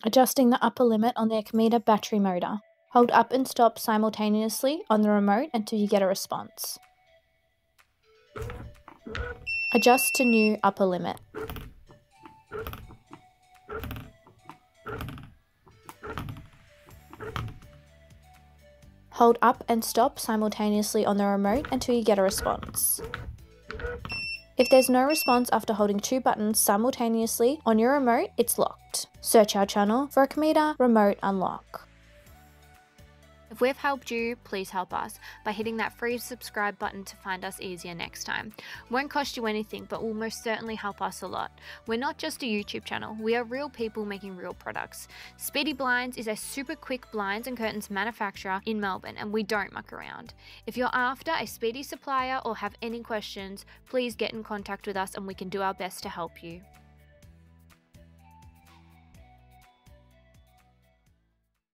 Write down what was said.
Adjusting the upper limit on the Acmeda battery motor. Hold up and stop simultaneously on the remote until you get a response. Adjust to new upper limit. Hold up and stop simultaneously on the remote until you get a response. If there's no response after holding 2 buttons simultaneously on your remote, it's locked. Search our channel for Acmeda Remote Unlock. If we've helped you, please help us by hitting that free subscribe button to find us easier next time. Won't cost you anything, but will most certainly help us a lot. We're not just a YouTube channel, we are real people making real products. Speedy Blinds is a super quick blinds and curtains manufacturer in Melbourne, and we don't muck around. If you're after a Speedy supplier or have any questions, please get in contact with us and we can do our best to help you.